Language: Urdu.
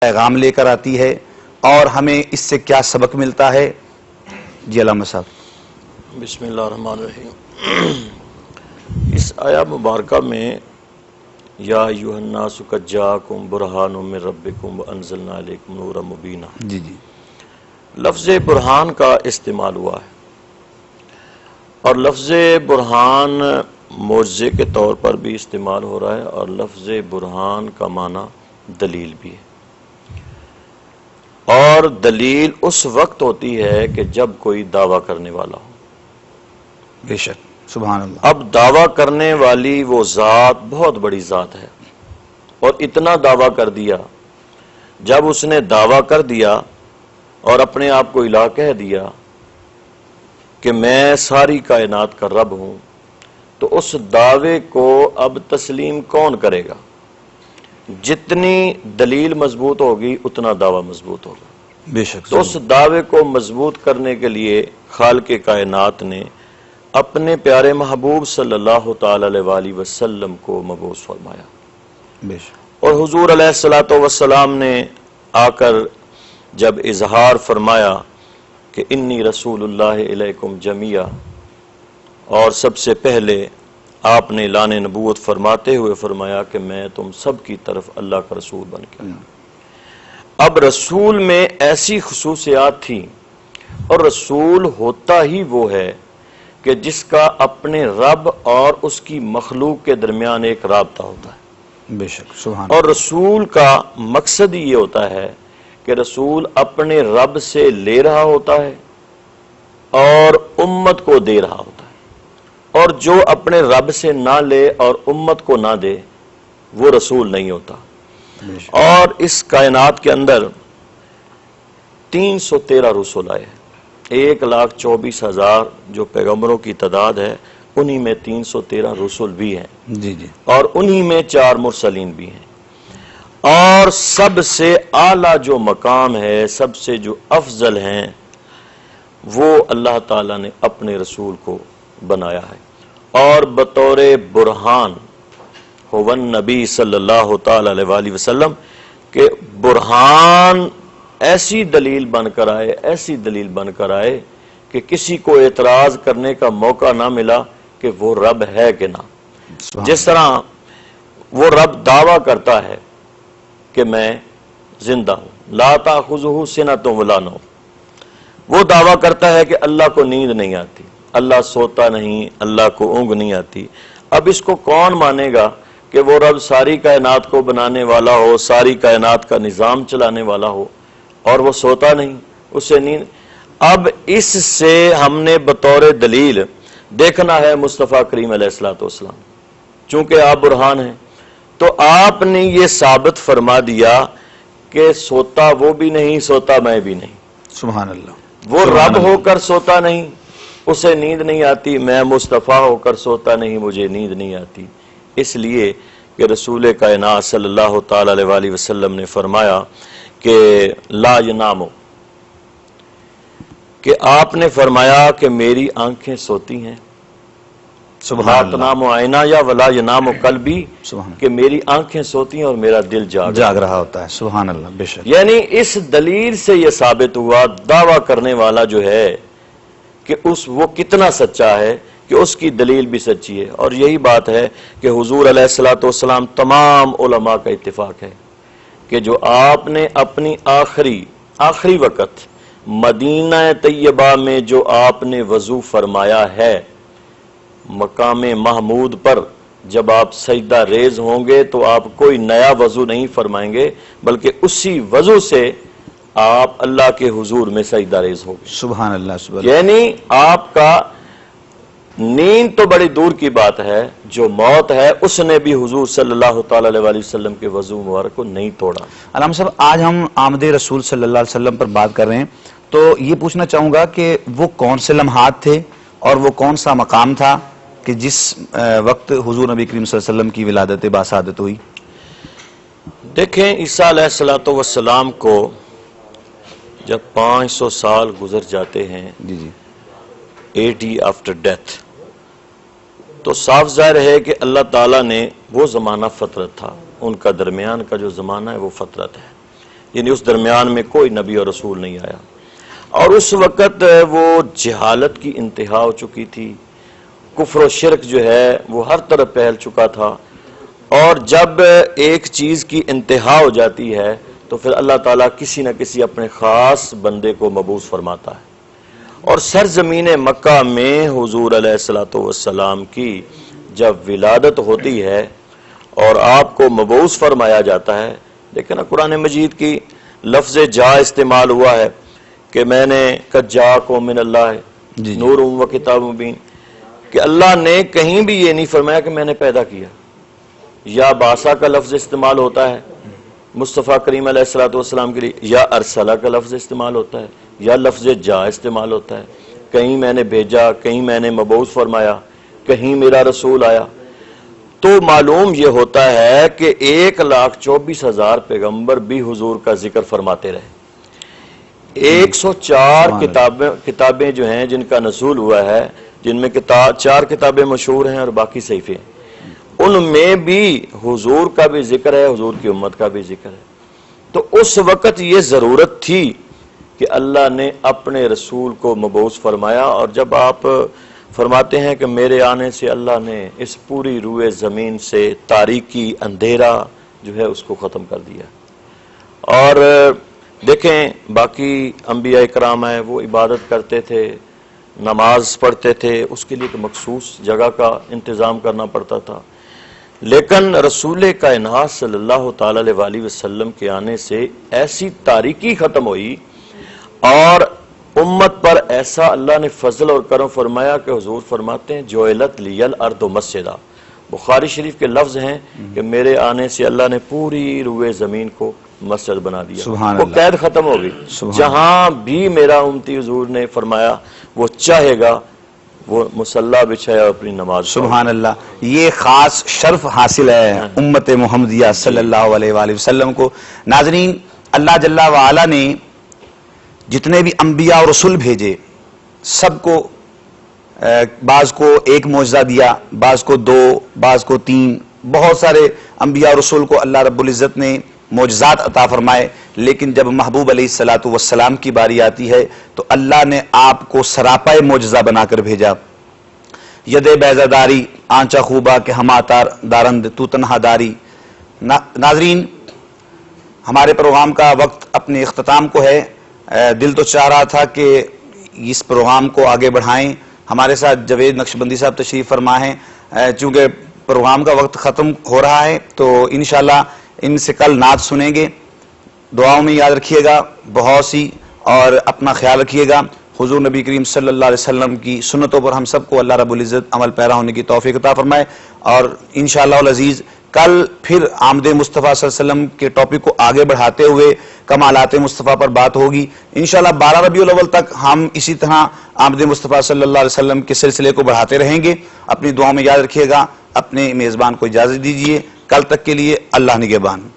پیغام لے کر آتی ہے اور ہمیں اس سے کیا سبق ملتا ہے؟ جی علامہ صاحب۔ بسم اللہ الرحمن الرحیم۔ اس آیہ مبارکہ میں یا ایھا الناس قد جاءکم برہان من ربکم وانزلنا علیکم نورا مبینا، جی لفظ برہان کا استعمال ہوا ہے، اور لفظ برہان معجزے کے طور پر بھی استعمال ہو رہا ہے، اور لفظ برہان کا معنی دلیل بھی ہے۔ اور دلیل اس وقت ہوتی ہے کہ جب کوئی دعویٰ کرنے والا ہو۔ بے شک، سبحان اللہ۔ اب دعویٰ کرنے والی وہ ذات بہت بڑی ذات ہے، اور اتنا دعویٰ کر دیا، جب اس نے دعویٰ کر دیا اور اپنے آپ کو الہ کہہ دیا کہ میں ساری کائنات کا رب ہوں، تو اس دعوے کو اب تسلیم کون کرے گا؟ جتنی دلیل مضبوط ہوگی اتنا دعویٰ مضبوط ہوگا۔ بے شک۔ تو اس دعوے کو مضبوط کرنے کے لیے خالق کائنات نے اپنے پیارے محبوب صلی اللہ تعالی علیہ وآلہ وسلم کو مبعوث فرمایا، بے شک۔ اور حضور علیہ الصلوۃ والسلام نے آ کر جب اظہار فرمایا کہ انی رسول اللہ علیکم جمیعا، اور سب سے پہلے آپ نے اعلان نبوت فرماتے ہوئے فرمایا کہ میں تم سب کی طرف اللہ کا رسول بن کے آیا۔ اب رسول میں ایسی خصوصیات تھیں، اور رسول ہوتا ہی وہ ہے کہ جس کا اپنے رب اور اس کی مخلوق کے درمیان ایک رابطہ ہوتا ہے۔ بے شک، سبحان اور رسول کا مقصد ہی یہ ہوتا ہے کہ رسول اپنے رب سے لے رہا ہوتا ہے اور امت کو دے رہا ہوتا ہے، اور جو اپنے رب سے نہ لے اور امت کو نہ دے وہ رسول نہیں ہوتا۔ بے شک۔ اور اس کائنات کے اندر 313 رسول آئے ہیں، 1,24,000 جو پیغمبروں کی تعداد ہے، انہی میں 313 رسول بھی ہیں، جی جی، اور انہی میں 4 مرسلین بھی ہیں۔ اور سب سے اعلیٰ جو مقام ہے، سب سے جو افضل ہیں، وہ اللہ تعالیٰ نے اپنے رسول کو بنایا ہے، اور بطور برہان هو النبی صلی اللہ تعالی علیہ وآلہ وسلم، کہ برہان ایسی دلیل بن کر آئے، ایسی دلیل بن کر آئے کہ کسی کو اعتراض کرنے کا موقع نہ ملا کہ وہ رب ہے کہ نہ۔ جس طرح وہ رب دعویٰ کرتا ہے کہ میں زندہ ہوں، لا تأخذہ سنۃ ولا نوم، وہ دعویٰ کرتا ہے کہ اللہ کو نیند نہیں آتی، اللہ سوتا نہیں، اللہ کو اونگ نہیں آتی۔ اب اس کو کون مانے گا کہ وہ رب ساری کائنات کو بنانے والا ہو، ساری کائنات کا نظام چلانے والا ہو، اور وہ سوتا نہیں، اسے نیند۔ اب اس سے ہم نے بطور دلیل دیکھنا ہے مصطفیٰ کریم علیہ الصلوۃ والسلام، چونکہ آپ برہان ہیں، تو آپ نے یہ ثابت فرما دیا کہ سوتا وہ بھی نہیں، سوتا میں بھی نہیں۔ سبحان اللہ۔ وہ رب ہو کر سوتا نہیں، اسے نیند نہیں آتی، میں مصطفیٰ ہو کر سوتا نہیں، مجھے نیند نہیں آتی۔ اس لیے کہ رسول کائنات صلی اللہ تعالی علیہ وآلہ وسلم نے فرمایا کہ لا ینام، کہ آپ نے فرمایا کہ میری آنکھیں سوتی ہیں، سبحان لا اللہ، تنام عینا یا ولا ینام قلبی، سبحان کہ میری آنکھیں سوتی ہیں اور میرا دل اللہ، جاگ رہا ہوتا ہے۔ سبحان اللہ، بے شک۔ یعنی اس دلیل سے یہ ثابت ہوا دعویٰ کرنے والا جو ہے کہ وہ کتنا سچا ہے، کہ اس کی دلیل بھی سچی ہے۔ اور یہی بات ہے کہ حضور علیہ الصلوۃ والسلام تمام علماء کا اتفاق ہے کہ جو آپ نے اپنی آخری وقت مدینہ طیبہ میں جو آپ نے وضو فرمایا ہے، مقام محمود پر جب آپ سجدہ ریز ہوں گے تو آپ کوئی نیا وضو نہیں فرمائیں گے، بلکہ اسی وضو سے آپ اللہ کے حضور میں سجدہ ریز ہوں گے۔ سبحان اللہ، سبحان اللہ۔ یعنی آپ کا نیند تو بڑی دور کی بات ہے، جو موت ہے اس نے بھی حضور صلی اللہ تعالی علیہ وآلہ وسلم کے وضو مبارک کو نہیں توڑا۔ علامہ صاحب، آج ہم آمد رسول صلی اللہ علیہ وسلم پر بات کر رہے ہیں، تو یہ پوچھنا چاہوں گا کہ وہ کون سے لمحات تھے اور وہ کون سا مقام تھا کہ جس وقت حضور نبی کریم صلی اللہ علیہ وسلم کی ولادت باسعادت ہوئی؟ دیکھیں، عیسیٰ علیہ الصلوۃ والسلام کو جب 500 سال گزر جاتے ہیں، جی جی، 80 آفٹر ڈیتھ، تو صاف ظاہر ہے کہ اللہ تعالیٰ نے وہ زمانہ فطرت تھا، ان کا درمیان کا جو زمانہ ہے وہ فطرت ہے، یعنی اس درمیان میں کوئی نبی اور رسول نہیں آیا، اور اس وقت وہ جہالت کی انتہا ہو چکی تھی، کفر و شرک جو ہے وہ ہر طرف پھیل چکا تھا، اور جب ایک چیز کی انتہا ہو جاتی ہے تو پھر اللہ تعالیٰ کسی نہ کسی اپنے خاص بندے کو مبعوث فرماتا ہے، اور سرزمین مکہ میں حضور علیہ الصلوۃ والسلام کی جب ولادت ہوتی ہے اور آپ کو مبعوث فرمایا جاتا ہے، لیکن قرآن مجید کی لفظ جا استعمال ہوا ہے کہ میں نے قد جاءکم من اللہ نور و کتاب مبین، کہ اللہ نے کہیں بھی یہ نہیں فرمایا کہ میں نے پیدا کیا۔ یا باسا کا لفظ استعمال ہوتا ہے مصطفیٰ کریم علیہ الصلوۃ والسلام کے لیے، یا ارسلہ کا لفظ استعمال ہوتا ہے، یا لفظ جا استعمال ہوتا ہے، کہیں میں نے بھیجا، کہیں میں نے مبعوث فرمایا، کہیں میرا رسول آیا۔ تو معلوم یہ ہوتا ہے کہ 1,24,000 پیغمبر بھی حضور کا ذکر فرماتے رہے۔ 104 کتابیں جو ہیں جن کا نزول ہوا ہے، جن میں 4 کتابیں مشہور ہیں اور باقی صحیفے ہیں، ان میں بھی حضور کا بھی ذکر ہے، حضور کی امت کا بھی ذکر ہے۔ تو اس وقت یہ ضرورت تھی کہ اللہ نے اپنے رسول کو مبعوث فرمایا، اور جب آپ فرماتے ہیں کہ میرے آنے سے اللہ نے اس پوری روئے زمین سے تاریکی اندھیرا جو ہے اس کو ختم کر دیا۔ اور دیکھیں باقی انبیاء کرام ہیں، وہ عبادت کرتے تھے، نماز پڑھتے تھے، اس کے لیے ایک مخصوص جگہ کا انتظام کرنا پڑتا تھا، لیکن رسول کائنات صلی اللہ تعالی علیہ وسلم کے آنے سے ایسی تاریکی ختم ہوئی، اور امت پر ایسا اللہ نے فضل اور کرم فرمایا کہ حضور فرماتے ہیں جعلت لی الارض مسجدا، بخاری شریف کے لفظ ہیں کہ میرے آنے سے اللہ نے پوری روئے زمین کو مسجد بنا دیا، وہ قید ختم ہو گئی۔ جہاں بھی میرا امتی حضور نے فرمایا وہ چاہے گا وہ مصلی بچھایا اپنی نماز۔ سبحان اللہ، یہ خاص شرف حاصل ہے امت محمدیہ صلی اللہ علیہ وآلہ وسلم کو۔ ناظرین، اللہ جل وعلا نے جتنے بھی انبیاء اور رسول بھیجے، سب کو بعض کو ایک معجزہ دیا، بعض کو 2، بعض کو 3، بہت سارے انبیاء اور رسول کو اللہ رب العزت نے معجزات عطا فرمائے، لیکن جب محبوب علیہ الصلوۃ والسلام کی باری آتی ہے تو اللہ نے آپ کو سراپائے معجزہ بنا کر بھیجا۔ ید بیضہ داری آنچہ خوبہ کہ ہما دارند تو تنہا داری۔ ناظرین، ہمارے پروگرام کا وقت اپنے اختتام کو ہے، دل تو چاہ رہا تھا کہ اس پروگرام کو آگے بڑھائیں۔ ہمارے ساتھ جوید نقشبندی صاحب تشریف فرما ہیں، چونکہ پروگرام کا وقت ختم ہو رہا ہے تو انشاءاللہ ان سے کل نعت سنیں گے۔ دعاؤں میں یاد رکھیے گا بہت سی، اور اپنا خیال رکھیے گا۔ حضور نبی کریم صلی اللہ علیہ وسلم کی سنتوں پر ہم سب کو اللہ رب العزت عمل پیرا ہونے کی توفیق عطا فرمائے، اور انشاءاللہ العزیز کل پھر آمد مصطفیٰ صلی اللہ علیہ وسلم کے ٹاپک کو آگے بڑھاتے ہوئے کمالات مصطفیٰ پر بات ہوگی۔ انشاءاللہ 12 ربیع الاول تک ہم اسی طرح آمد مصطفیٰ صلی اللہ علیہ وسلم کے سلسلے کو بڑھاتے رہیں گے۔ اپنی دعاؤں میں یاد رکھیے گا۔ اپنے میزبان کو اجازت دیجیے، کل تک کے لیے اللہ نگہبان۔